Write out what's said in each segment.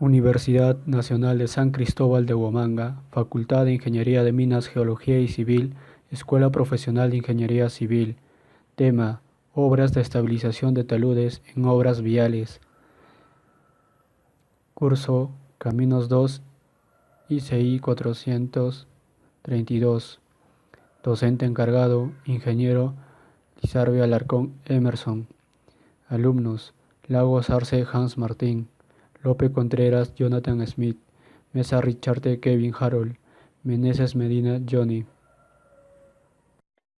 Universidad Nacional de San Cristóbal de Huamanga, Facultad de Ingeniería de Minas, Geología y Civil, Escuela Profesional de Ingeniería Civil. Tema: Obras de estabilización de taludes en obras viales. Curso: Caminos 2, ICI 432. Docente encargado: Ingeniero Lizarbe Alarcón Emerson. Alumnos: Lagos Arce Hans Martín, Lope Contreras Jonathan Smith, Mesa Richarte Kevin Harold, Meneses Medina Johnny.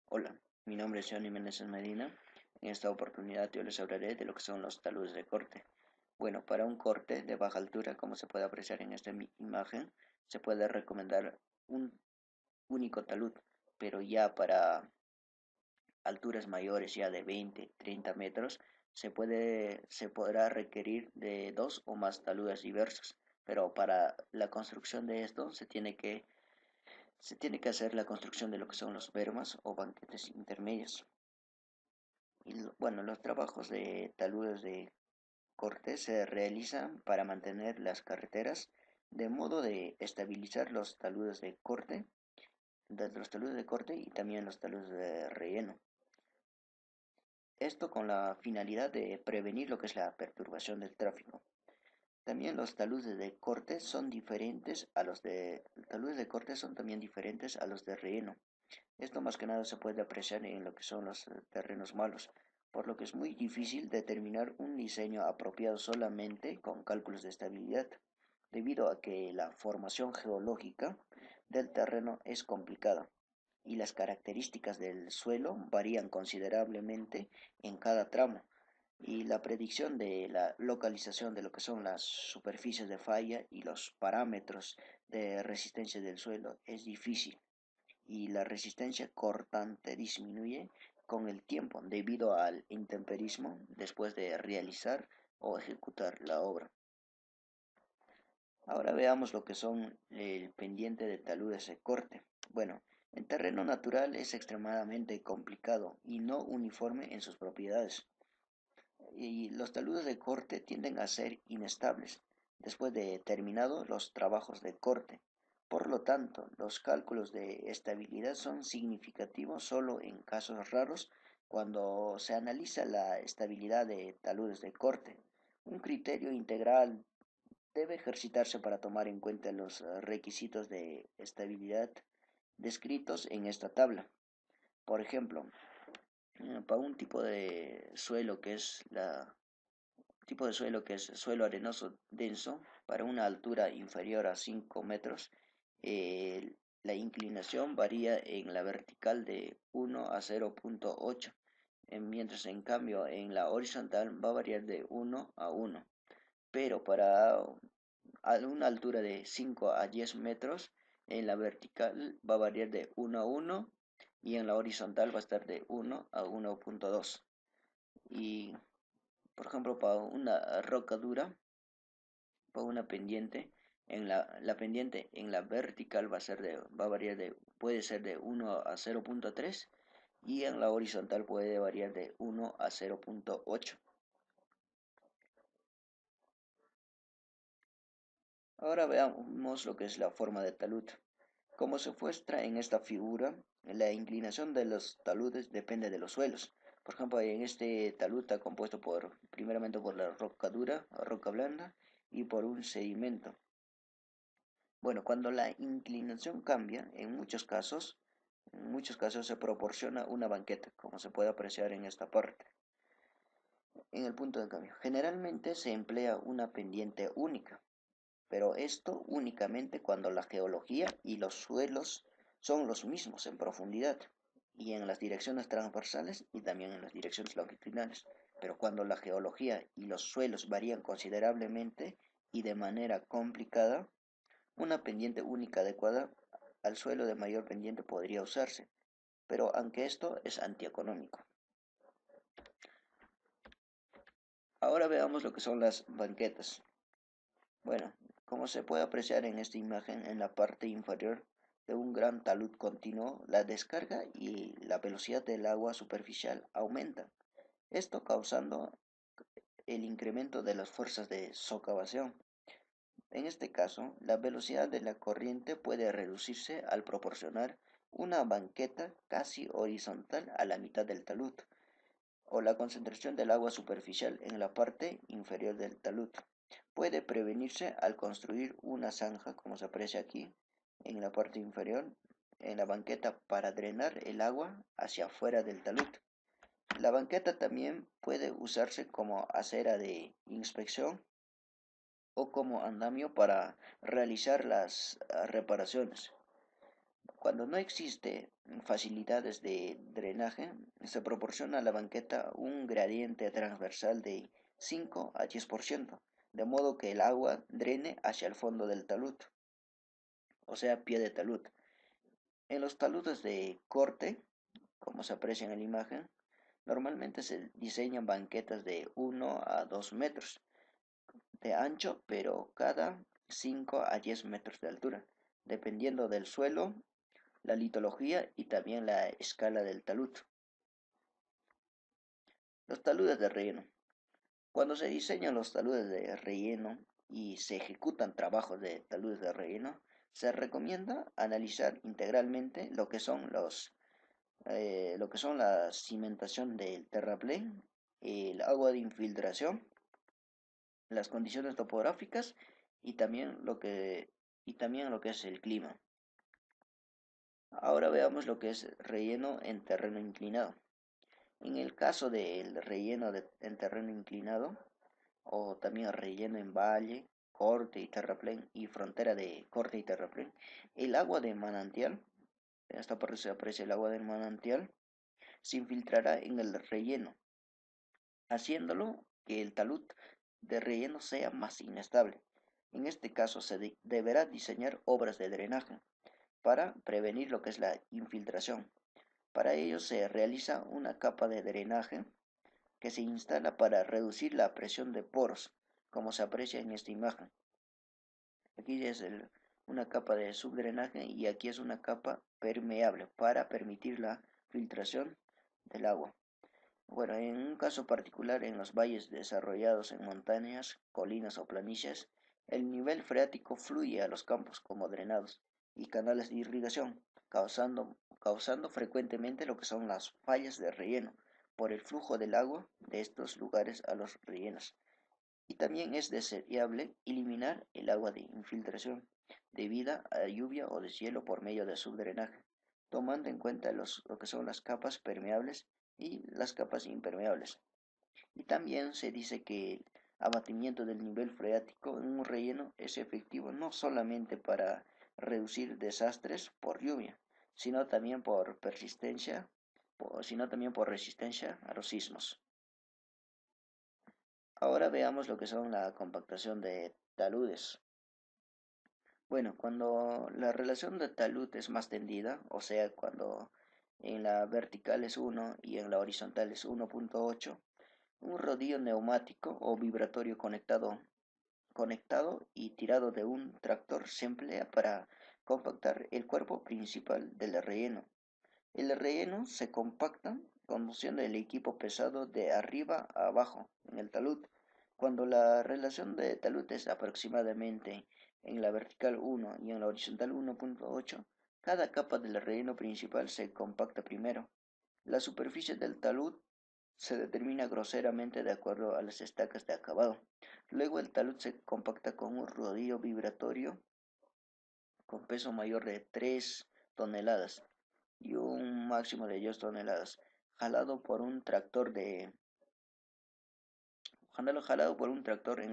Hola, mi nombre es Johnny Meneses Medina. En esta oportunidad yo les hablaré de lo que son los taludes de corte. Bueno, para un corte de baja altura, como se puede apreciar en esta imagen, se puede recomendar un único talud, pero ya para alturas mayores, ya de 20, 30 metros, se podrá requerir de dos o más taludes diversos, pero para la construcción de esto se tiene que hacer la construcción de lo que son los bermas o banquetes intermedios. Y bueno, los trabajos de taludes de corte se realizan para mantener las carreteras de modo de estabilizar los taludes de corte y también los taludes de relleno. Esto con la finalidad de prevenir lo que es la perturbación del tráfico. También los taludes de corte son diferentes a los de taludes de corte son también diferentes a los de relleno. Esto más que nada se puede apreciar en lo que son los terrenos malos, por lo que es muy difícil determinar un diseño apropiado solamente con cálculos de estabilidad, debido a que la formación geológica del terreno es complicada y las características del suelo varían considerablemente en cada tramo, y la predicción de la localización de lo que son las superficies de falla y los parámetros de resistencia del suelo es difícil, y la resistencia cortante disminuye con el tiempo debido al intemperismo después de realizar o ejecutar la obra. Ahora veamos lo que son el pendiente de taludes de corte. Bueno, en terreno natural es extremadamente complicado y no uniforme en sus propiedades, y los taludes de corte tienden a ser inestables después de terminados los trabajos de corte. Por lo tanto, los cálculos de estabilidad son significativos solo en casos raros cuando se analiza la estabilidad de taludes de corte. Un criterio integral debe ejercitarse para tomar en cuenta los requisitos de estabilidad descritos en esta tabla. Por ejemplo, para un tipo de suelo que es suelo arenoso denso, para una altura inferior a 5 metros, la inclinación varía en la vertical de 1 a 0,8, mientras en cambio en la horizontal va a variar de 1 a 1. Pero para a una altura de 5 a 10 metros, en la vertical va a variar de 1 a 1 y en la horizontal va a estar de 1 a 1,2. Y por ejemplo, para una roca dura, para una pendiente, la pendiente en la vertical va a variar puede ser de 1 a 0,3, y en la horizontal puede variar de 1 a 0,8. Ahora veamos lo que es la forma de talud. Como se muestra en esta figura, la inclinación de los taludes depende de los suelos. Por ejemplo, en este talud está compuesto primeramente por la roca dura, roca blanda y por un sedimento. Bueno, cuando la inclinación cambia, en muchos casos se proporciona una banqueta, como se puede apreciar en esta parte, en el punto de cambio. Generalmente se emplea una pendiente única, pero esto únicamente cuando la geología y los suelos son los mismos en profundidad y en las direcciones transversales y también en las direcciones longitudinales. Pero cuando la geología y los suelos varían considerablemente y de manera complicada, una pendiente única adecuada al suelo de mayor pendiente podría usarse, pero aunque esto es antieconómico. Ahora veamos lo que son las banquetas. Bueno, como se puede apreciar en esta imagen, en la parte inferior de un gran talud continuo, la descarga y la velocidad del agua superficial aumentan, esto causando el incremento de las fuerzas de socavación. En este caso, la velocidad de la corriente puede reducirse al proporcionar una banqueta casi horizontal a la mitad del talud, o la concentración del agua superficial en la parte inferior del talud. Puede prevenirse al construir una zanja, como se aprecia aquí, en la parte inferior, en la banqueta para drenar el agua hacia afuera del talud. La banqueta también puede usarse como acera de inspección o como andamio para realizar las reparaciones. Cuando no existe facilidades de drenaje, se proporciona a la banqueta un gradiente transversal de 5 a 10%, de modo que el agua drene hacia el fondo del talud, o sea, pie de talud. En los taludes de corte, como se aprecia en la imagen, normalmente se diseñan banquetas de 1 a 2 metros de ancho, pero cada 5 a 10 metros de altura, dependiendo del suelo, la litología y también la escala del talud. Los taludes de relleno. Cuando se diseñan los taludes de relleno y se ejecutan trabajos de taludes de relleno, se recomienda analizar integralmente lo que son la cimentación del terraplén, el agua de infiltración, las condiciones topográficas y también lo que es el clima. Ahora veamos lo que es relleno en terreno inclinado. En el caso del en terreno inclinado, o también relleno en valle, corte y terraplén y frontera de corte y terraplén, el agua de manantial, en esta parte se aprecia el agua del manantial, se infiltrará en el relleno, haciéndolo que el talud de relleno sea más inestable. En este caso se deberá diseñar obras de drenaje para prevenir lo que es la infiltración. Para ello se realiza una capa de drenaje que se instala para reducir la presión de poros, como se aprecia en esta imagen. Aquí es una capa de subdrenaje y aquí es una capa permeable para permitir la filtración del agua. Bueno, en un caso particular, en los valles desarrollados en montañas, colinas o planicies, el nivel freático fluye a los campos como drenados y canales de irrigación, causando frecuentemente lo que son las fallas de relleno por el flujo del agua de estos lugares a los rellenos. Y también es deseable eliminar el agua de infiltración debida a lluvia o de cielo por medio de subdrenaje, tomando en cuenta lo que son las capas permeables y las capas impermeables. Y también se dice que el abatimiento del nivel freático en un relleno es efectivo no solamente para reducir desastres por lluvia, sino también por resistencia a los sismos. Ahora veamos lo que son la compactación de taludes. Bueno, cuando la relación de talud es más tendida, o sea, cuando en la vertical es 1 y en la horizontal es 1.8, un rodillo neumático o vibratorio conectado y tirado de un tractor se emplea para compactar el cuerpo principal del relleno. El relleno se compacta conduciendo el equipo pesado de arriba a abajo en el talud. Cuando la relación de talud es aproximadamente en la vertical 1 y en la horizontal 1.8, cada capa del relleno principal se compacta primero. La superficie del talud se determina groseramente de acuerdo a las estacas de acabado. Luego el talud se compacta con un rodillo vibratorio con peso mayor de 3 toneladas y un máximo de 2 toneladas, jalado por un tractor en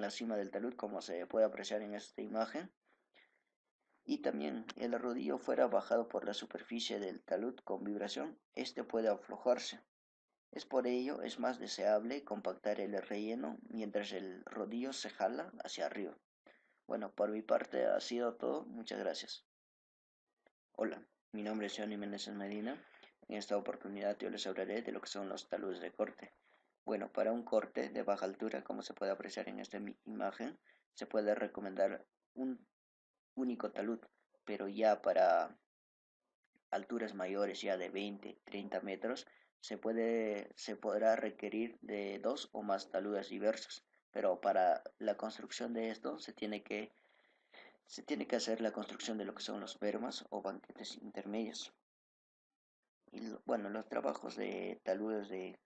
la cima del talud, como se puede apreciar en esta imagen. Y también el rodillo fuera bajado por la superficie del talud con vibración, este puede aflojarse. Es por ello es más deseable compactar el relleno mientras el rodillo se jala hacia arriba. Bueno, por mi parte ha sido todo. Muchas gracias. Hola, mi nombre es Johnny Meneses Medina. En esta oportunidad yo les hablaré de lo que son los taludes de corte. Bueno, para un corte de baja altura, como se puede apreciar en esta imagen, se puede recomendar un único talud, pero ya para alturas mayores, ya de 20, 30 metros, se podrá requerir de dos o más taludes diversos, pero para la construcción de esto se tiene que se tiene que hacer la construcción de lo que son los bermas o banquetes intermedios. Y bueno, los trabajos de taludes de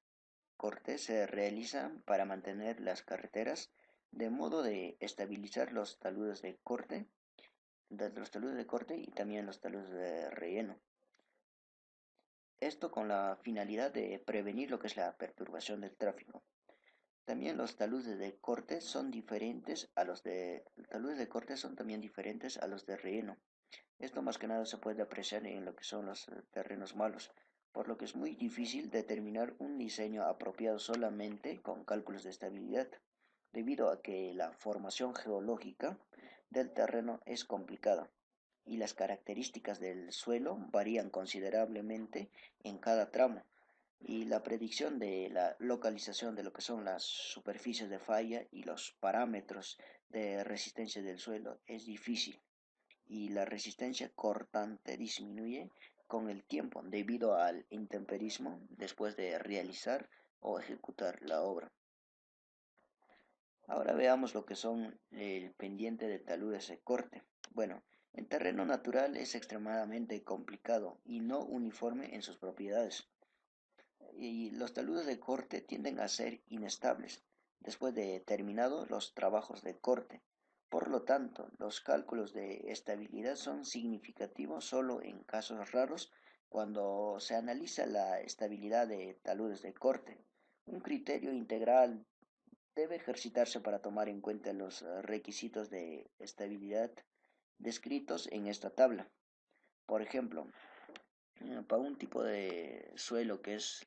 corte se realizan para mantener las carreteras de modo de estabilizar los taludes de corte y también los taludes de relleno. Esto con la finalidad de prevenir lo que es la perturbación del tráfico. También los taludes de corte son diferentes a los de los taludes de corte son también diferentes a los de relleno. Esto más que nada se puede apreciar en lo que son los terrenos malos, por lo que es muy difícil determinar un diseño apropiado solamente con cálculos de estabilidad, debido a que la formación geológica del terreno es complicada y las características del suelo varían considerablemente en cada tramo, y la predicción de la localización de lo que son las superficies de falla y los parámetros de resistencia del suelo es difícil, y la resistencia cortante disminuye con el tiempo debido al intemperismo después de realizar o ejecutar la obra. Ahora veamos lo que son el pendiente de taludes de corte. Bueno, en terreno natural es extremadamente complicado y no uniforme en sus propiedades, y los taludes de corte tienden a ser inestables después de terminados los trabajos de corte. Por lo tanto, los cálculos de estabilidad son significativos solo en casos raros cuando se analiza la estabilidad de taludes de corte. Un criterio integral debe ejercitarse para tomar en cuenta los requisitos de estabilidad descritos en esta tabla. Por ejemplo, para un tipo de suelo que es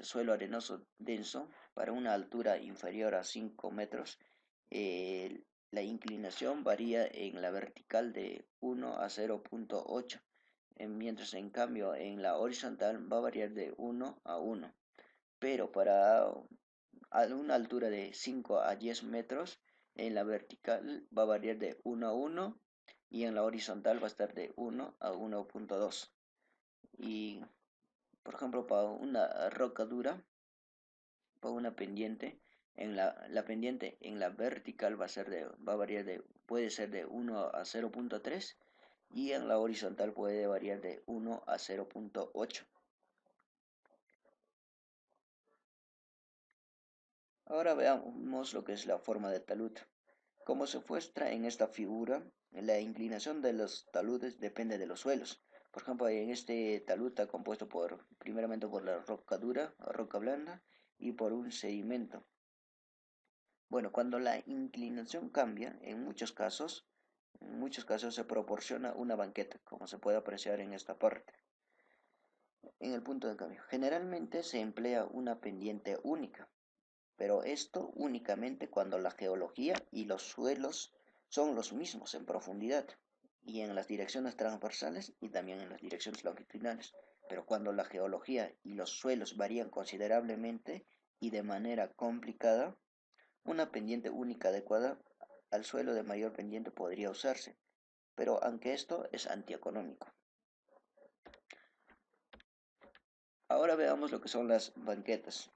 suelo arenoso denso, para una altura inferior a 5 metros, la inclinación varía en la vertical de 1 a 0,8, mientras en cambio en la horizontal va a variar de 1 a 1. Pero para una altura de 5 a 10 metros, en la vertical va a variar de 1 a 1 y en la horizontal va a estar de 1 a 1,2. Y por ejemplo, para una roca dura, para una pendiente, la pendiente en la vertical va a variar puede ser de 1 a 0,3 y en la horizontal puede variar de 1 a 0,8. Ahora veamos lo que es la forma de talud. Como se muestra en esta figura, la inclinación de los taludes depende de los suelos. Por ejemplo, en este talud está compuesto primeramente por la roca dura, roca blanda y por un sedimento. Bueno, cuando la inclinación cambia, en muchos casos se proporciona una banqueta, como se puede apreciar en esta parte, en el punto de cambio. Generalmente se emplea una pendiente única, pero esto únicamente cuando la geología y los suelos son los mismos en profundidad y en las direcciones transversales y también en las direcciones longitudinales. Pero cuando la geología y los suelos varían considerablemente y de manera complicada, una pendiente única adecuada al suelo de mayor pendiente podría usarse, pero aunque esto es antieconómico. Ahora veamos lo que son las banquetas.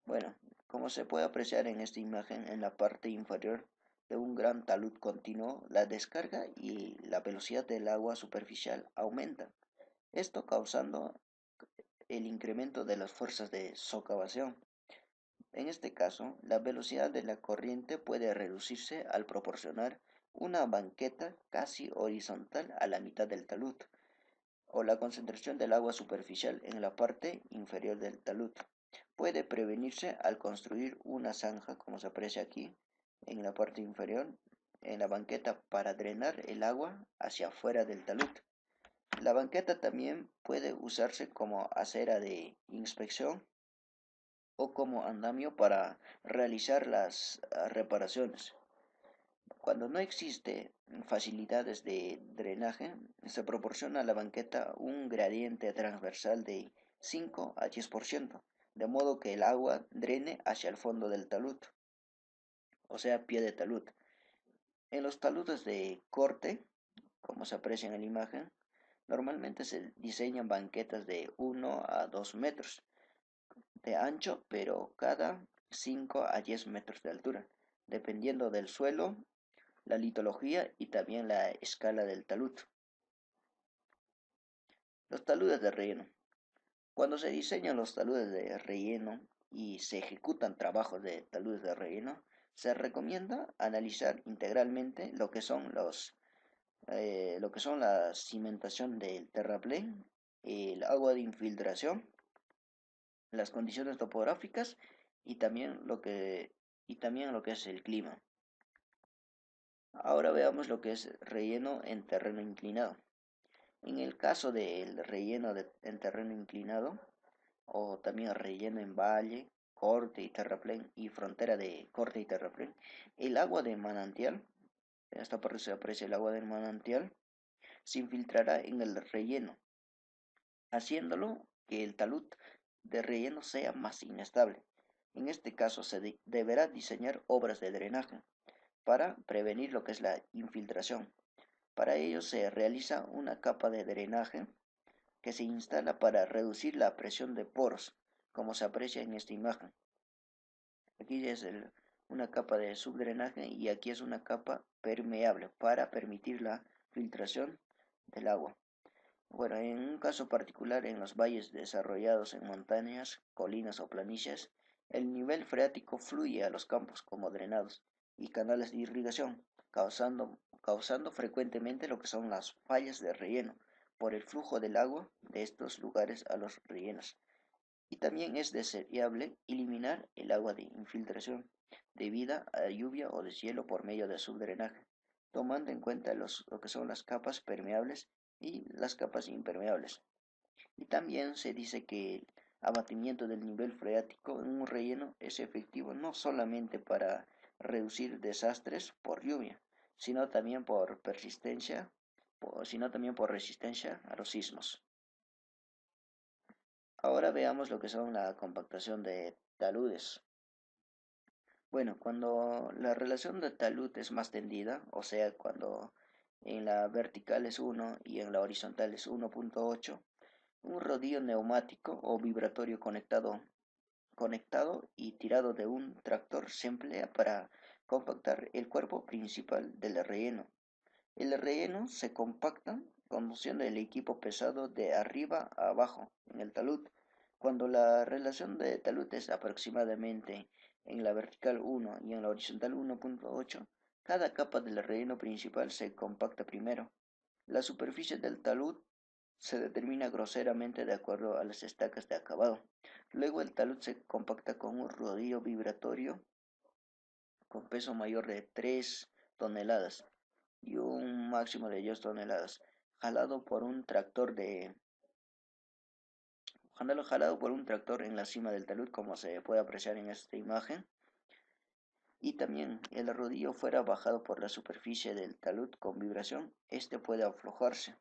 Bueno, como se puede apreciar en esta imagen, en la parte inferior de un gran talud continuo, la descarga y la velocidad del agua superficial aumentan, esto causando el incremento de las fuerzas de socavación. En este caso, la velocidad de la corriente puede reducirse al proporcionar una banqueta casi horizontal a la mitad del talud, o la concentración del agua superficial en la parte inferior del talud. Puede prevenirse al construir una zanja, como se aprecia aquí, en la parte inferior, en la banqueta para drenar el agua hacia afuera del talud. La banqueta también puede usarse como acera de inspección o como andamio para realizar las reparaciones. Cuando no existe facilidades de drenaje, se proporciona a la banqueta un gradiente transversal de 5 a 10%, de modo que el agua drene hacia el fondo del talud, o sea, pie de talud. En los taludes de corte, como se aprecia en la imagen, normalmente se diseñan banquetas de 1 a 2 metros de ancho, pero cada 5 a 10 metros de altura, dependiendo del suelo la litología y también la escala del talud. Los taludes de relleno. Cuando se diseñan los taludes de relleno y se ejecutan trabajos de taludes de relleno, se recomienda analizar integralmente lo que son la cimentación del terraplén, el agua de infiltración, las condiciones topográficas y también lo que es el clima. Ahora veamos lo que es relleno en terreno inclinado. En el caso del en terreno inclinado, o también relleno en valle, corte y terraplén y frontera de corte y terraplén, el agua de manantial, en esta parte se aprecia el agua del manantial, se infiltrará en el relleno, haciéndolo que el talud de relleno sea más inestable. En este caso se deberá diseñar obras de drenaje para prevenir lo que es la infiltración. Para ello se realiza una capa de drenaje que se instala para reducir la presión de poros, como se aprecia en esta imagen. Aquí es una capa de subdrenaje y aquí es una capa permeable para permitir la filtración del agua. Bueno, en un caso particular, en los valles desarrollados en montañas, colinas o planicies, el nivel freático fluye a los campos como drenados y canales de irrigación, causando frecuentemente lo que son las fallas de relleno por el flujo del agua de estos lugares a los rellenos. Y también es deseable eliminar el agua de infiltración debida a lluvia o deshielo por medio de subdrenaje, tomando en cuenta lo que son las capas permeables y las capas impermeables. Y también se dice que el abatimiento del nivel freático en un relleno es efectivo no solamente para reducir desastres por lluvia, sino también por resistencia a los sismos. Ahora veamos lo que son la compactación de taludes. Bueno, cuando la relación de talud es más tendida, o sea, cuando en la vertical es 1 y en la horizontal es 1.8, un rodillo neumático o vibratorio conectado y tirado de un tractor se emplea para compactar el cuerpo principal del relleno. El relleno se compacta conduciendo el equipo pesado de arriba a abajo en el talud. Cuando la relación de talud es aproximadamente en la vertical 1 y en la horizontal 1.8, cada capa del relleno principal se compacta primero. La superficie del talud se determina groseramente de acuerdo a las estacas de acabado. Luego el talud se compacta con un rodillo vibratorio con peso mayor de 3 toneladas y un máximo de 2 toneladas, jalado por un tractor en la cima del talud, como se puede apreciar en esta imagen. Y también el rodillo fuera bajado por la superficie del talud con vibración, este puede aflojarse.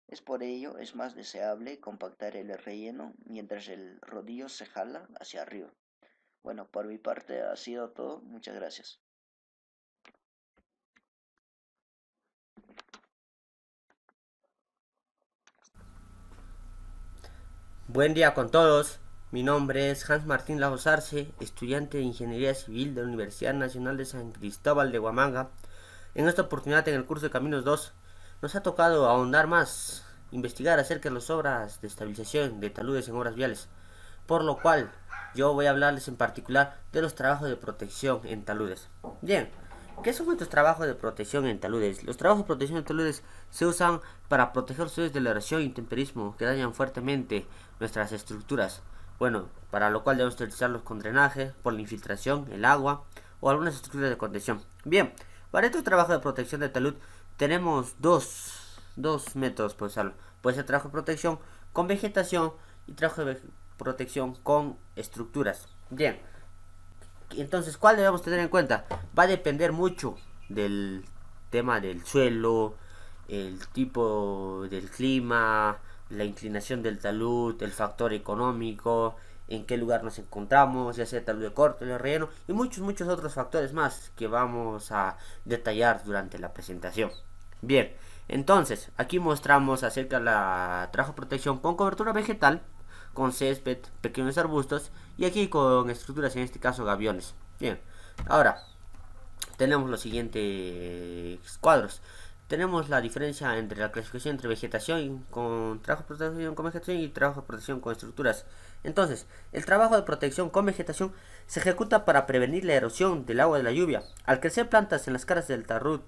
Es por ello es más deseable compactar el relleno mientras el rodillo se jala hacia arriba. Bueno, por mi parte ha sido todo. Muchas gracias. Buen día con todos. Mi nombre es Hans Martín Lajos Arce, estudiante de Ingeniería Civil de la Universidad Nacional de San Cristóbal de Huamanga. En esta oportunidad, en el curso de Caminos 2, nos ha tocado ahondar más, investigar acerca de las obras de estabilización de taludes en obras viales, por lo cual yo voy a hablarles en particular de los trabajos de protección en taludes. Bien, ¿qué son estos trabajos de protección en taludes? Los trabajos de protección en taludes se usan para proteger los de la erosión y intemperismo que dañan fuertemente nuestras estructuras. Bueno, para lo cual debemos utilizarlos con drenaje, por la infiltración, el agua o algunas estructuras de contención. Bien, para estos trabajos de protección de talud tenemos dos métodos para usarlo. Puede ser trabajo de protección con vegetación y trabajo de protección con estructuras. Bien, entonces, ¿cuál debemos tener en cuenta? Va a depender mucho del tema del suelo, el tipo del clima, la inclinación del talud, el factor económico, en qué lugar nos encontramos, ya sea talud de corte, de relleno y muchos otros factores más que vamos a detallar durante la presentación. Bien, entonces aquí mostramos acerca de la trabajo de protección con cobertura vegetal, con césped, pequeños arbustos y aquí con estructuras, en este caso gaviones. Bien, ahora tenemos los siguientes cuadros. Tenemos la diferencia entre la clasificación entre vegetación con trabajo de protección con vegetación y trabajo de protección con estructuras. Entonces, el trabajo de protección con vegetación se ejecuta para prevenir la erosión del agua de la lluvia. Al crecer plantas en las caras del talud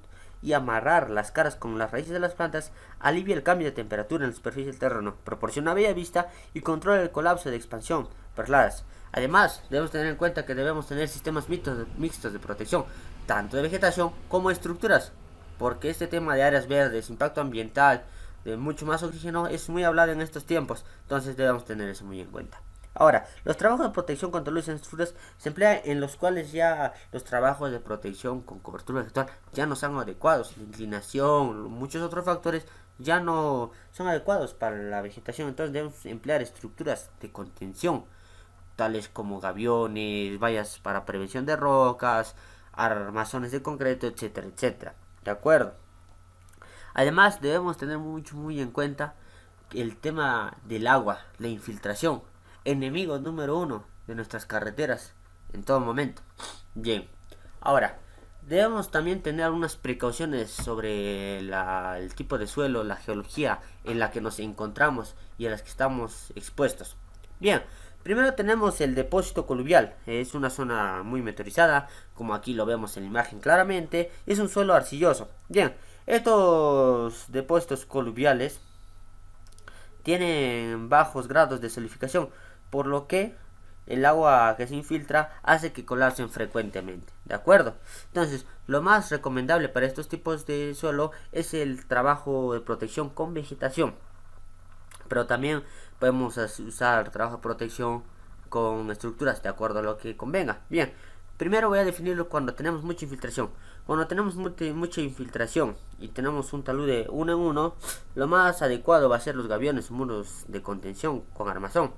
y amarrar las caras con las raíces de las plantas, alivia el cambio de temperatura en la superficie del terreno, proporciona bella vista y controla el colapso de expansión perladas. Además, debemos tener en cuenta que debemos tener sistemas mixtos de protección, tanto de vegetación como de estructuras, porque este tema de áreas verdes, impacto ambiental, de mucho más oxígeno, es muy hablado en estos tiempos, entonces debemos tener eso muy en cuenta. Ahora, los trabajos de protección contra luces en estructuras se emplean en los cuales ya los trabajos de protección con cobertura vegetal ya no son adecuados. La inclinación, muchos otros factores ya no son adecuados para la vegetación, entonces debemos emplear estructuras de contención, tales como gaviones, vallas para prevención de rocas, armazones de concreto, etcétera, etcétera. ¿De acuerdo? Además, debemos tener muy en cuenta el tema del agua, la infiltración, enemigo número uno de nuestras carreteras en todo momento. Bien, ahora, debemos también tener algunas precauciones sobre el tipo de suelo, la geología en la que nos encontramos y a las que estamos expuestos. Bien, primero tenemos el depósito coluvial. Es una zona muy meteorizada, como aquí lo vemos en la imagen claramente. Es un suelo arcilloso. Bien, estos depósitos coluviales tienen bajos grados de solidificación, por lo que el agua que se infiltra hace que colapsen frecuentemente. ¿De acuerdo? Entonces, lo más recomendable para estos tipos de suelo es el trabajo de protección con vegetación. Pero también podemos usar trabajo de protección con estructuras de acuerdo a lo que convenga. Bien, primero voy a definirlo cuando tenemos mucha infiltración. Cuando tenemos mucha infiltración y tenemos un talud de 1 en 1, lo más adecuado va a ser los gaviones, muros de contención con armazón,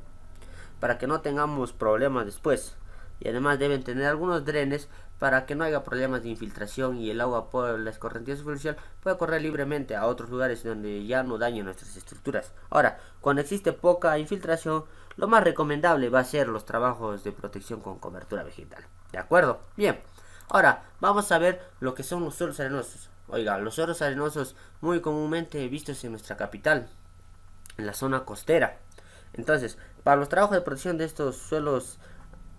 para que no tengamos problemas después. Y además deben tener algunos drenes para que no haya problemas de infiltración y el agua por la escorrentía superficial pueda correr libremente a otros lugares donde ya no dañen nuestras estructuras. Ahora, cuando existe poca infiltración, lo más recomendable va a ser los trabajos de protección con cobertura vegetal. ¿De acuerdo? Bien. Ahora, vamos a ver lo que son los suelos arenosos. Oiga, los suelos arenosos muy comúnmente vistos en nuestra capital, en la zona costera. Entonces, para los trabajos de protección de estos suelos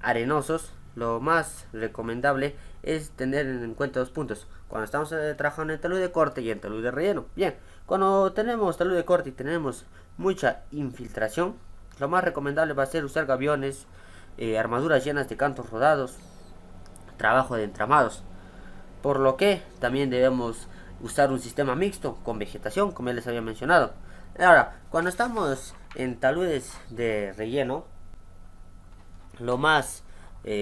arenosos, lo más recomendable es tener en cuenta dos puntos. Cuando estamos trabajando en talud de corte y en talud de relleno. Bien, cuando tenemos talud de corte y tenemos mucha infiltración, lo más recomendable va a ser usar gaviones, armaduras llenas de cantos rodados, trabajo de entramados. Por lo que también debemos usar un sistema mixto con vegetación, como ya les había mencionado. Ahora, cuando estamos en taludes de relleno, lo más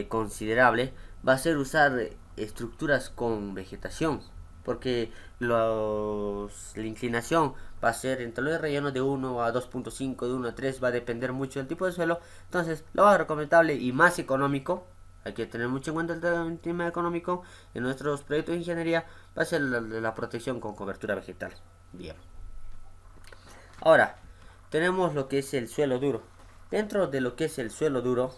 considerable va a ser usar estructuras con vegetación, porque la inclinación va a ser en talud de relleno de 1 a 2.5, de 1 a 3, va a depender mucho del tipo de suelo. Entonces, lo más recomendable y más económico, hay que tener mucho en cuenta el tema económico en nuestros proyectos de ingeniería, va a ser la protección con cobertura vegetal. Bien. Ahora, tenemos lo que es el suelo duro. Dentro de lo que es el suelo duro,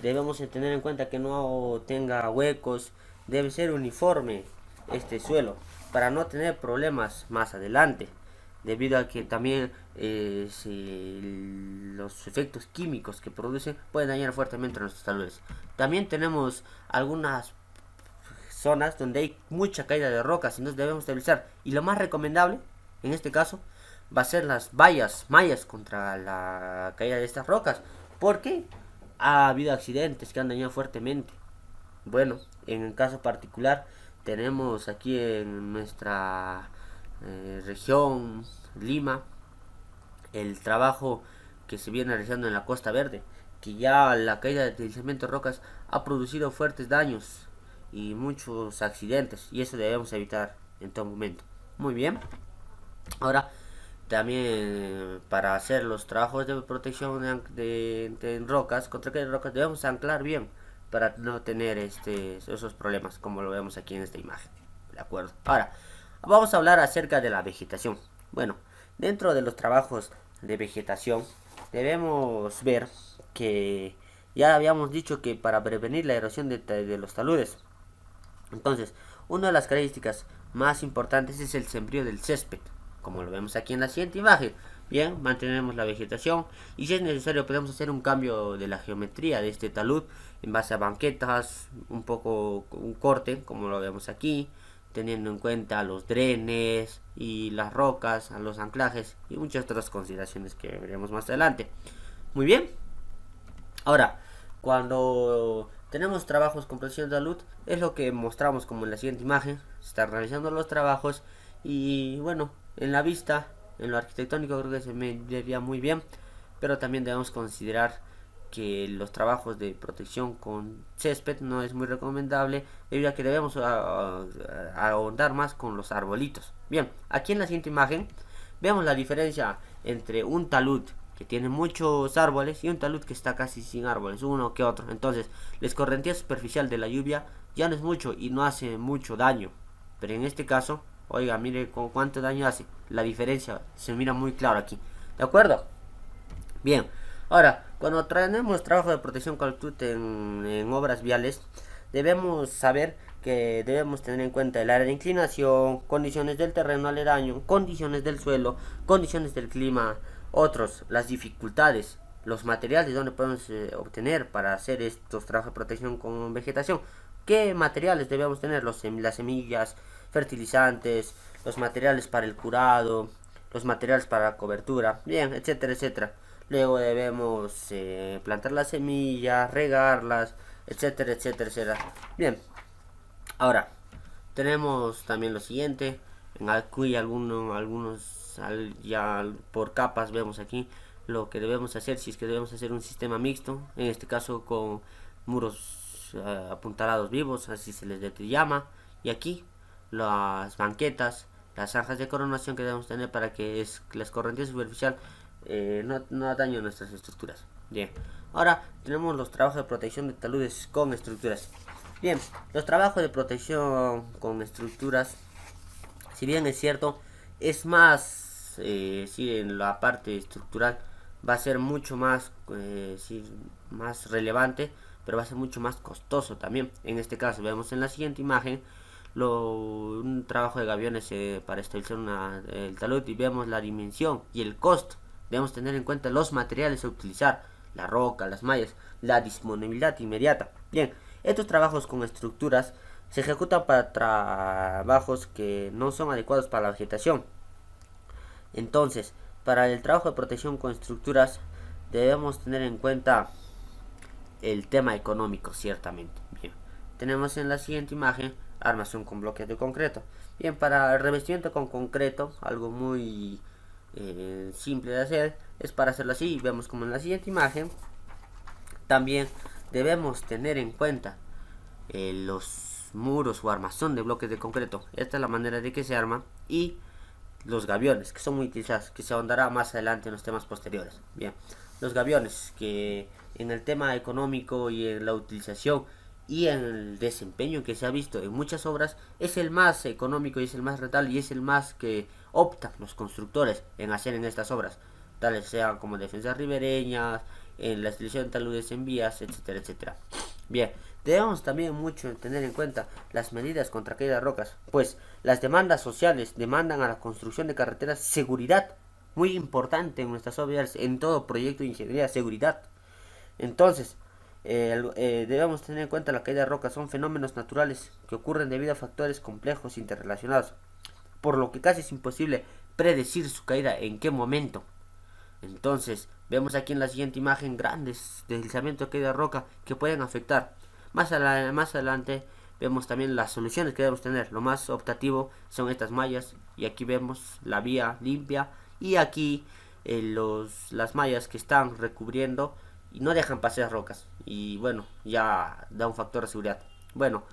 debemos tener en cuenta que no tenga huecos, debe ser uniforme este suelo para no tener problemas más adelante, debido a que también los efectos químicos que produce pueden dañar fuertemente nuestros taludes. También tenemos algunas zonas donde hay mucha caída de rocas, entonces debemos estabilizar, y lo más recomendable en este caso va a ser las mallas contra la caída de estas rocas, porque ha habido accidentes que han dañado fuertemente. Bueno, en el caso particular tenemos aquí en nuestra región, Lima, el trabajo que se viene realizando en la Costa Verde, que ya la caída de deslizamiento de rocas ha producido fuertes daños y muchos accidentes, y eso debemos evitar en todo momento. Muy bien. Ahora, también para hacer los trabajos de protección de rocas, contra caída de rocas, debemos anclar bien para no tener esos problemas, como lo vemos aquí en esta imagen. ¿De acuerdo? Ahora, vamos a hablar acerca de la vegetación. Bueno, dentro de los trabajos de vegetación, debemos ver que ya habíamos dicho que para prevenir la erosión de los taludes, Entonces, una de las características más importantes es el sembrío del césped, como lo vemos aquí en la siguiente imagen. Bien, mantenemos la vegetación y si es necesario podemos hacer un cambio de la geometría de este talud en base a banquetas, un poco un corte, como lo vemos aquí, teniendo en cuenta los drenes y las rocas, los anclajes y muchas otras consideraciones que veremos más adelante. Muy bien. Ahora, cuando tenemos trabajos con protección de salud, es lo que mostramos como en la siguiente imagen. Se están realizando los trabajos y bueno, en la vista, en lo arquitectónico creo que se me vería muy bien, pero también debemos considerar que los trabajos de protección con césped no es muy recomendable, debido a que debemos ahondar más con los arbolitos. Bien, aquí en la siguiente imagen vemos la diferencia entre un talud que tiene muchos árboles y un talud que está casi sin árboles, uno que otro. Entonces, la escorrentía superficial de la lluvia ya no es mucho y no hace mucho daño, pero en este caso, oiga, mire con cuánto daño hace. La diferencia se mira muy claro aquí, ¿de acuerdo? Bien, ahora, cuando tenemos trabajo de protección con talud en obras viales, debemos saber que debemos tener en cuenta el área de inclinación, condiciones del terreno aledaño, condiciones del suelo, condiciones del clima, otros, las dificultades, los materiales donde podemos obtener para hacer estos trabajos de protección con vegetación. ¿Qué materiales debemos tener? Las semillas, fertilizantes, los materiales para el curado, los materiales para la cobertura, bien, etcétera, etcétera. Luego debemos plantar las semillas, regarlas, etcétera, etcétera, etcétera. Bien, ahora tenemos también lo siguiente. Aquí algunos ya por capas vemos aquí lo que debemos hacer, si es que debemos hacer un sistema mixto, en este caso con muros apuntalados vivos, así se les llama, y aquí las banquetas, las zanjas de coronación que debemos tener para que la escorrentía superficial no dañe nuestras estructuras. Bien, ahora tenemos los trabajos de protección de taludes con estructuras. Bien, los trabajos de protección con estructuras, si bien es cierto, es más, sí, en la parte estructural va a ser mucho más, sí, más relevante, pero va a ser mucho más costoso también. En este caso, vemos en la siguiente imagen un trabajo de gaviones para establecer el talud y vemos la dimensión y el costo. Debemos tener en cuenta los materiales a utilizar, la roca, las mallas, la disponibilidad inmediata. Bien, estos trabajos con estructuras se ejecutan para trabajos que no son adecuados para la vegetación. Entonces, para el trabajo de protección con estructuras debemos tener en cuenta el tema económico, ciertamente. Bien, tenemos en la siguiente imagen armación con bloques de concreto. Bien, para el revestimiento con concreto, algo muy simple de hacer es para hacerlo así. Vemos como en la siguiente imagen. También debemos tener en cuenta los muros o armazón de bloques de concreto. Esta es la manera de que se arma, y los gaviones, que son muy utilizados, que se ahondará más adelante en los temas posteriores. Bien, los gaviones, que en el tema económico y en la utilización y en el desempeño que se ha visto en muchas obras, es el más económico y es el más rentable y es el más que optan los constructores en hacer en estas obras, tales sean como defensas ribereñas, en la instalación de taludes en vías, etcétera, etcétera. Bien, debemos también mucho tener en cuenta las medidas contra caída de rocas, pues las demandas sociales demandan a la construcción de carreteras seguridad, muy importante en nuestras obras, en todo proyecto de ingeniería, seguridad. Entonces, debemos tener en cuenta la caída de rocas son fenómenos naturales que ocurren debido a factores complejos interrelacionados, por lo que casi es imposible predecir su caída en qué momento. Entonces, vemos aquí en la siguiente imagen grandes deslizamientos de caída de roca que pueden afectar. Más adelante vemos también las soluciones que debemos tener. Lo más optativo son estas mallas, y aquí vemos la vía limpia, y aquí las mallas que están recubriendo y no dejan pasar rocas, y bueno, ya da un factor de seguridad. Bueno,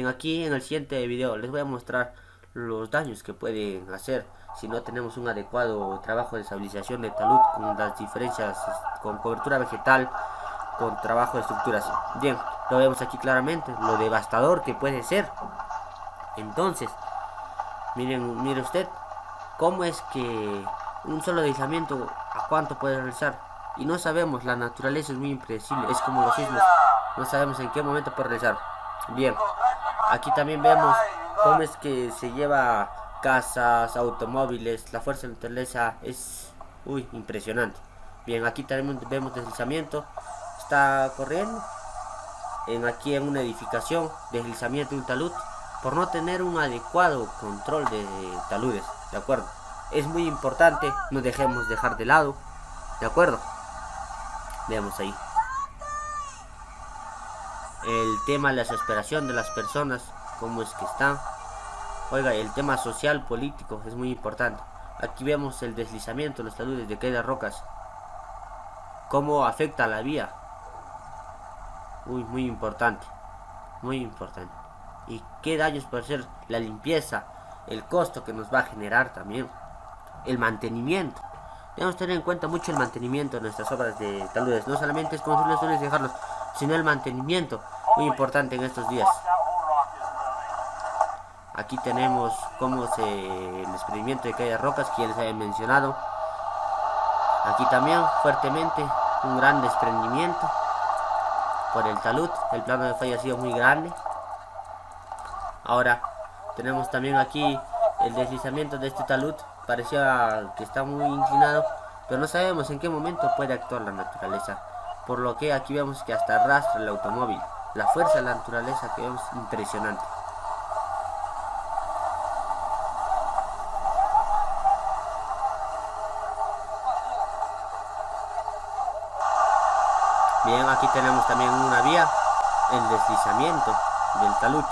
aquí en el siguiente video les voy a mostrar los daños que pueden hacer si no tenemos un adecuado trabajo de estabilización de talud, con las diferencias con cobertura vegetal, con trabajo de estructuras. Bien, lo vemos aquí claramente, lo devastador que puede ser. Entonces, mire usted cómo es que un solo deslizamiento a cuánto puede realizar, y no sabemos, la naturaleza es muy impredecible, es como los sismos, no sabemos en qué momento puede realizar. Bien, Aquí también vemos cómo es que se lleva casas, automóviles, la fuerza de la naturaleza es impresionante. Bien, aquí también vemos deslizamiento, está corriendo aquí en una edificación, deslizamiento de un talud, por no tener un adecuado control de taludes, ¿de acuerdo? Es muy importante, no dejemos dejar de lado, ¿de acuerdo? Veamos ahí. El tema de la desesperación de las personas, cómo es que están. Oiga, el tema social, político, es muy importante. Aquí vemos el deslizamiento, los taludes de caída de rocas, cómo afecta a la vía. Muy importante, muy importante. Y qué daños puede ser la limpieza, el costo que nos va a generar también, el mantenimiento. Debemos tener en cuenta mucho el mantenimiento de nuestras obras de taludes. No solamente es construirlos y dejarlos, sino el mantenimiento, muy importante en estos días. Aquí tenemos cómo el desprendimiento de caída de rocas que ya les había mencionado. Aquí también fuertemente un gran desprendimiento por el talud. El plano de falla ha sido muy grande. Ahora tenemos también aquí el deslizamiento de este talud. Parecía que está muy inclinado, pero no sabemos en qué momento puede actuar la naturaleza. Por lo que aquí vemos que hasta arrastra el automóvil. La fuerza de la naturaleza que vemos impresionante. Bien, aquí tenemos también una vía, el deslizamiento del talud.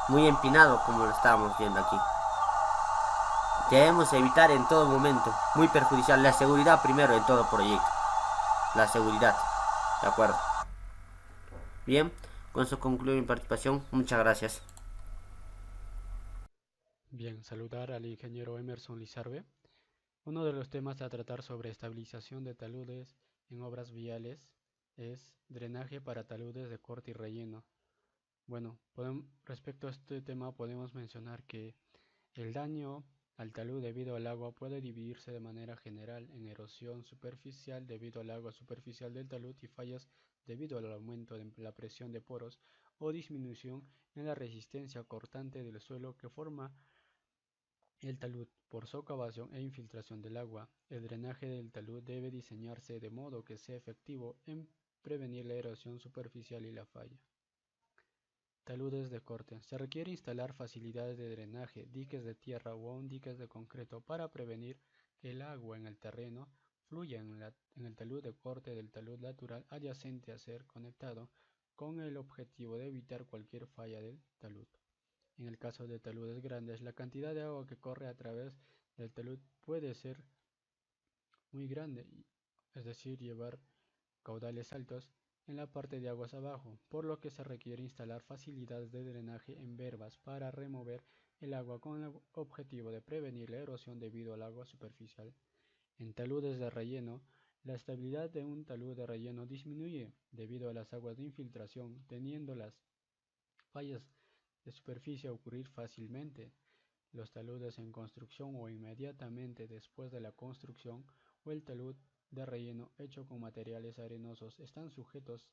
Muy empinado como lo estábamos viendo aquí. Debemos evitar en todo momento, muy perjudicial, la seguridad primero en todo proyecto. La seguridad, ¿de acuerdo? Bien, con eso concluyo mi participación. Muchas gracias. Bien, saludar al ingeniero Emerson Lizarbe. Uno de los temas a tratar sobre estabilización de taludes en obras viales es drenaje para taludes de corte y relleno. Bueno, respecto a este tema podemos mencionar que el daño al talud debido al agua puede dividirse de manera general en erosión superficial debido al agua superficial del talud y fallas debido al aumento de la presión de poros o disminución en la resistencia cortante del suelo que forma el talud. Por socavación e infiltración del agua, el drenaje del talud debe diseñarse de modo que sea efectivo en prevenir la erosión superficial y la falla. Taludes de corte. Se requiere instalar facilidades de drenaje, diques de tierra o aún diques de concreto para prevenir que el agua en el terreno fluya en el talud de corte del talud lateral adyacente a ser conectado con el objetivo de evitar cualquier falla del talud. En el caso de taludes grandes, la cantidad de agua que corre a través del talud puede ser muy grande, es decir, llevar caudales altos en la parte de aguas abajo, por lo que se requiere instalar facilidades de drenaje en verbas para remover el agua con el objetivo de prevenir la erosión debido al agua superficial. En taludes de relleno, la estabilidad de un talud de relleno disminuye debido a las aguas de infiltración, teniendo las fallas de superficie a ocurrir fácilmente. Los taludes en construcción o inmediatamente después de la construcción o el talud de relleno hecho con materiales arenosos están sujetos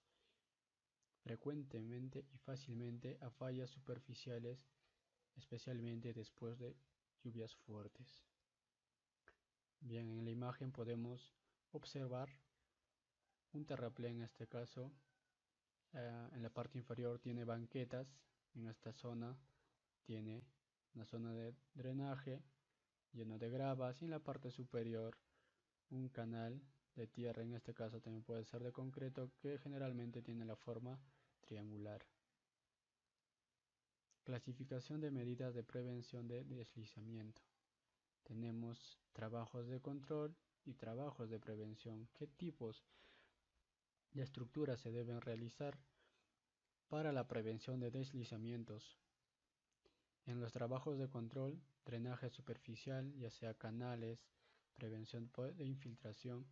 frecuentemente y fácilmente a fallas superficiales, especialmente después de lluvias fuertes. Bien, en la imagen podemos observar un terraplén, en este caso, en la parte inferior tiene banquetas, en esta zona tiene una zona de drenaje lleno de gravas y en la parte superior un canal de tierra, en este caso también puede ser de concreto, que generalmente tiene la forma triangular. Clasificación de medidas de prevención de deslizamiento. Tenemos trabajos de control y trabajos de prevención. ¿Qué tipos de estructuras se deben realizar para la prevención de deslizamientos? En los trabajos de control, drenaje superficial, ya sea canales, prevención de infiltración,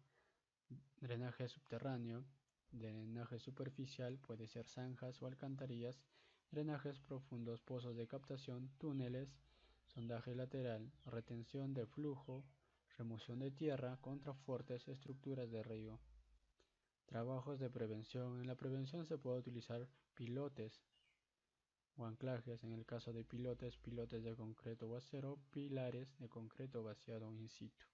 drenaje subterráneo, drenaje superficial, puede ser zanjas o alcantarillas, drenajes profundos, pozos de captación, túneles, sondaje lateral, retención de flujo, remoción de tierra, contrafuertes, estructuras de río. Trabajos de prevención. En la prevención se puede utilizar pilotes o anclajes, en el caso de pilotes, pilotes de concreto o acero, pilares de concreto vaciado in situ.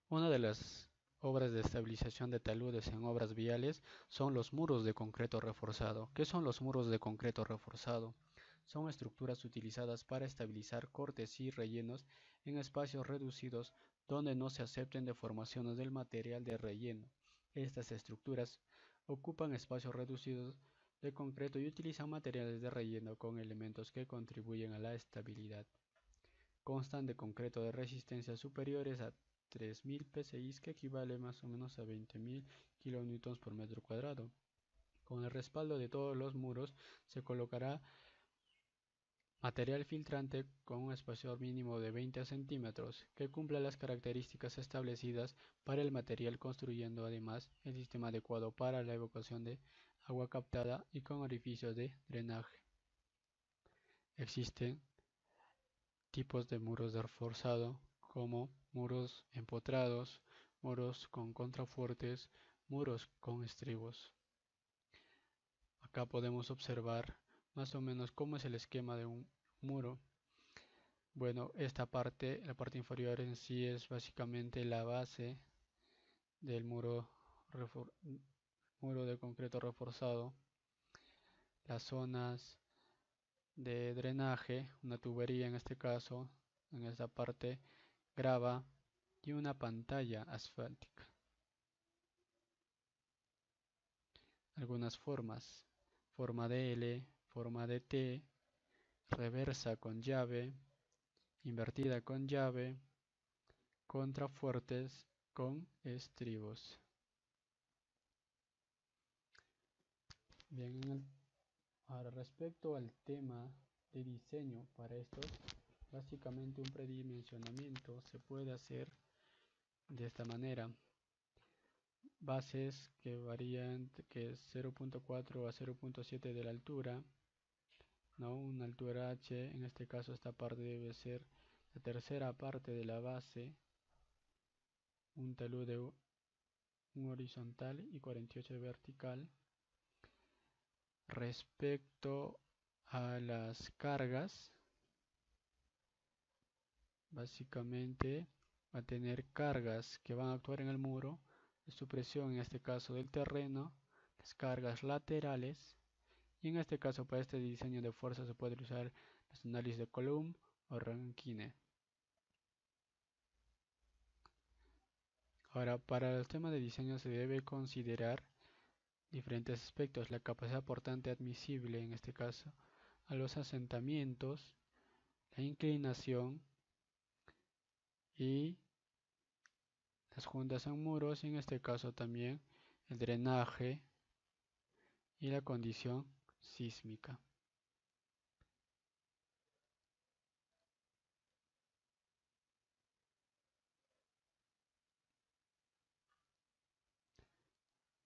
Una de las obras de estabilización de taludes en obras viales son los muros de concreto reforzado. ¿Qué son los muros de concreto reforzado? Son estructuras utilizadas para estabilizar cortes y rellenos en espacios reducidos donde no se acepten deformaciones del material de relleno. Estas estructuras ocupan espacios reducidos de concreto y utilizan materiales de relleno con elementos que contribuyen a la estabilidad. Constan de concreto de resistencias superiores a 3000 psi, que equivale más o menos a 20.000 kN por metro cuadrado. Con el respaldo de todos los muros se colocará material filtrante con un espesor mínimo de 20 centímetros, que cumpla las características establecidas para el material, construyendo además el sistema adecuado para la evacuación de agua captada y con orificios de drenaje. Existen tipos de muros de reforzado como muros empotrados, muros con contrafuertes, muros con estribos. Acá podemos observar más o menos cómo es el esquema de un muro. Bueno, esta parte, la parte inferior en sí, es básicamente la base del muro de concreto reforzado. Las zonas de drenaje, una tubería en este caso, en esta parte, grava y una pantalla asfáltica. Algunas formas: forma de L, forma de T, reversa con llave, invertida con llave, contrafuertes con estribos. Bien, ahora respecto al tema de diseño para estos, básicamente un predimensionamiento se puede hacer de esta manera. Bases que varían, que es 0.4 a 0.7 de la altura, ¿no? Una altura H, en este caso esta parte debe ser la tercera parte de la base, un talud de un horizontal y 48 vertical. Respecto a las cargas, básicamente va a tener cargas que van a actuar en el muro, de supresión en este caso del terreno, las cargas laterales, y en este caso para este diseño de fuerza se puede usar los análisis de Coulomb o Rankine. Ahora, para el tema de diseño se debe considerar diferentes aspectos: la capacidad portante admisible, en este caso, a los asentamientos, la inclinación y las juntas en muros, y en este caso también el drenaje y la condición sísmica.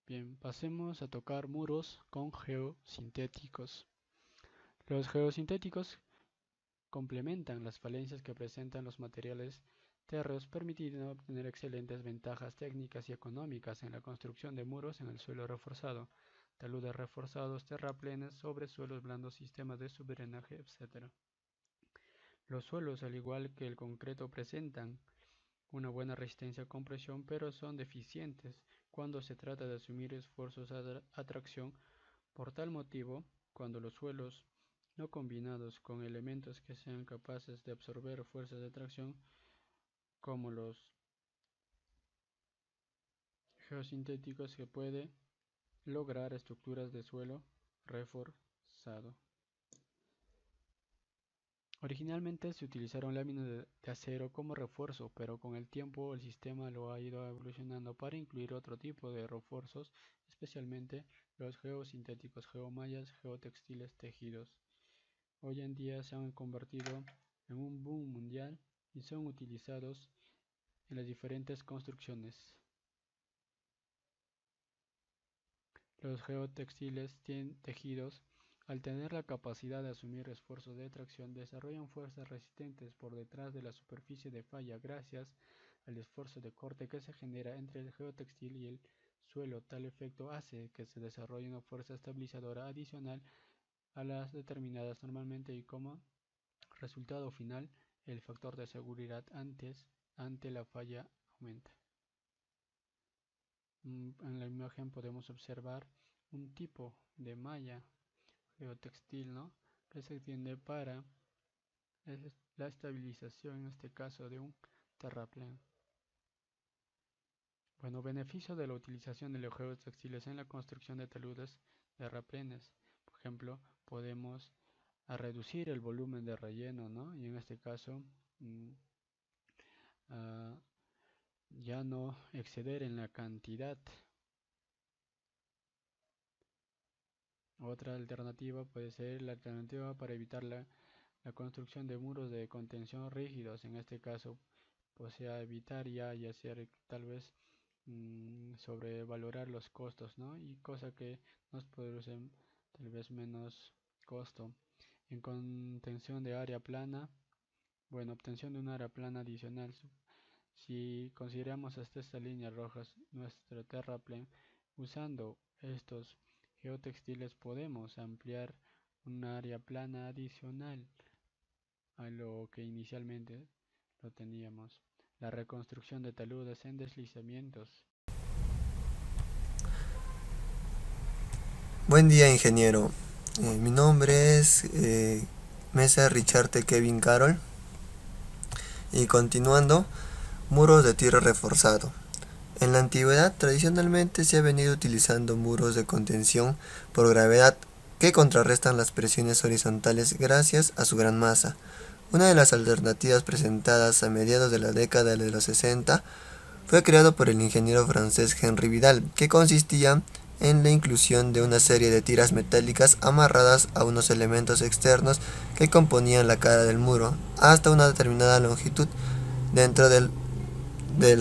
Bien, pasemos a tocar muros con geosintéticos. Los geosintéticos complementan las falencias que presentan los materiales térreos, permitiendo obtener excelentes ventajas técnicas y económicas en la construcción de muros en el suelo reforzado, taludes reforzados, terraplenes sobre suelos blandos, sistemas de subdrenaje, etc. Los suelos, al igual que el concreto, presentan una buena resistencia a compresión, pero son deficientes cuando se trata de asumir esfuerzos a tracción. Por tal motivo, cuando los suelos no combinados con elementos que sean capaces de absorber fuerzas de tracción, como los geosintéticos, se puede lograr estructuras de suelo reforzado. Originalmente se utilizaron láminas de acero como refuerzo, pero con el tiempo el sistema lo ha ido evolucionando para incluir otro tipo de refuerzos, especialmente los geosintéticos, geomallas, geotextiles, tejidos. Hoy en día se han convertido en un boom mundial y son utilizados en las diferentes construcciones. Los geotextiles tejidos, al tener la capacidad de asumir esfuerzos de tracción, desarrollan fuerzas resistentes por detrás de la superficie de falla gracias al esfuerzo de corte que se genera entre el geotextil y el suelo. Tal efecto hace que se desarrolle una fuerza estabilizadora adicional a las determinadas normalmente y como resultado final el factor de seguridad ante la falla aumenta. En la imagen podemos observar un tipo de malla geotextil, ¿no?, que se extiende para la estabilización, en este caso, de un terraplén. Bueno, beneficio de la utilización de los geotextiles en la construcción de taludes de terraplenes. Por ejemplo, podemos reducir el volumen de relleno, ¿no? Y en este caso, ya no exceder en la cantidad. Otra alternativa puede ser la alternativa para evitar la construcción de muros de contención rígidos. En este caso, pues evitar y hacer tal vez sobrevalorar los costos, ¿no? Y cosa que nos producen tal vez menos costo. En contención de área plana, bueno, obtención de un área plana adicional. Si consideramos hasta estas líneas rojas nuestro terraplén, usando estos geotextiles podemos ampliar un área plana adicional a lo que inicialmente lo teníamos. La reconstrucción de taludes en deslizamientos. Buen día, ingeniero. Mi nombre es Mesa Richard Kevin Carroll. Y continuando, muros de tierra reforzado. En la antigüedad, tradicionalmente se ha venido utilizando muros de contención por gravedad que contrarrestan las presiones horizontales gracias a su gran masa. Una de las alternativas presentadas a mediados de la década de los 60 fue creado por el ingeniero francés Henri Vidal, que consistía en la inclusión de una serie de tiras metálicas amarradas a unos elementos externos que componían la cara del muro hasta una determinada longitud dentro del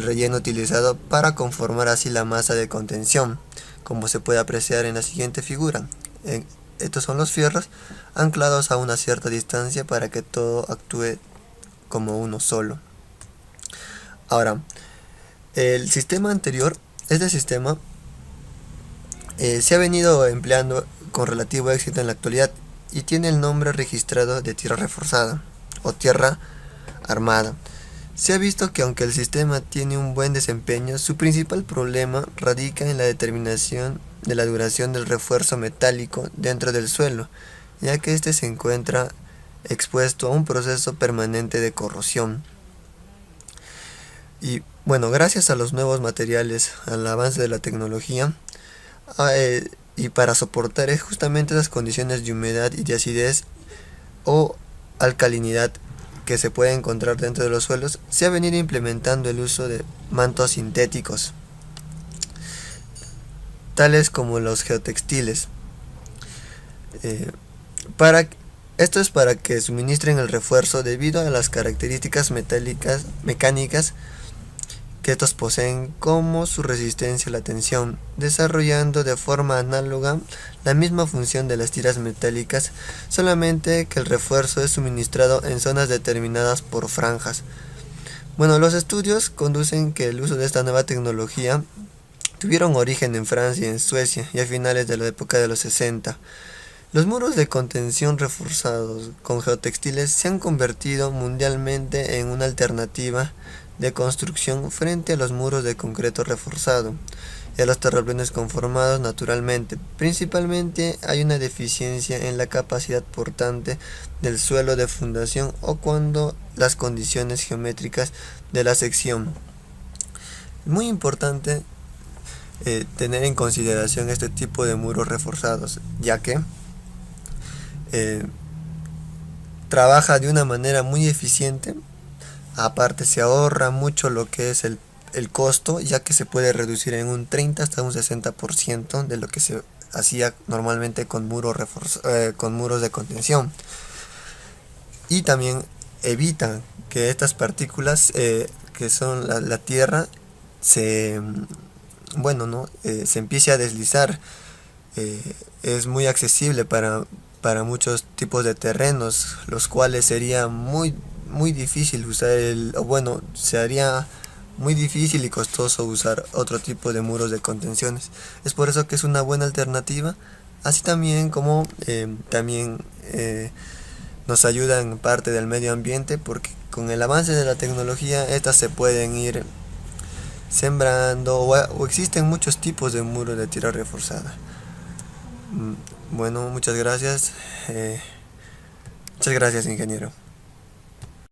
relleno utilizado para conformar así la masa de contención, como se puede apreciar en la siguiente figura. Estos son los fierros anclados a una cierta distancia para que todo actúe como uno solo. Ahora, el sistema anterior, este sistema se ha venido empleando con relativo éxito en la actualidad y tiene el nombre registrado de tierra reforzada o tierra armada. Se ha visto que aunque el sistema tiene un buen desempeño, su principal problema radica en la determinación de la duración del refuerzo metálico dentro del suelo, ya que éste se encuentra expuesto a un proceso permanente de corrosión. Y bueno, gracias a los nuevos materiales, al avance de la tecnología, y para soportar justamente esas condiciones de humedad y de acidez o alcalinidad que se puede encontrar dentro de los suelos, se ha venido implementando el uso de mantos sintéticos, tales como los geotextiles. Esto es para que suministren el refuerzo debido a las características mecánicas que estos poseen, como su resistencia a la tensión, desarrollando de forma análoga la misma función de las tiras metálicas, solamente que el refuerzo es suministrado en zonas determinadas por franjas. Bueno, los estudios conducen que el uso de esta nueva tecnología tuvieron origen en Francia y en Suecia, y a finales de la época de los 60. Los muros de contención reforzados con geotextiles se han convertido mundialmente en una alternativa de construcción frente a los muros de concreto reforzado y a los terraplenes conformados naturalmente. Principalmente hay una deficiencia en la capacidad portante del suelo de fundación o cuando las condiciones geométricas de la sección. Muy importante tener en consideración este tipo de muros reforzados, ya que trabaja de una manera muy eficiente. Aparte se ahorra mucho lo que es el costo, ya que se puede reducir en un 30 hasta un 60% de lo que se hacía normalmente con muros de contención. Y también evita que estas partículas que son la tierra se empiece a deslizar. Es muy accesible para muchos tipos de terrenos, los cuales sería muy difícil usar se haría muy difícil y costoso usar otro tipo de muros de contenciones. Es por eso que es una buena alternativa así también como nos ayudan parte del medio ambiente, porque con el avance de la tecnología estas se pueden ir sembrando o existen muchos tipos de muros de tierra reforzada. Bueno, muchas gracias, ingeniero.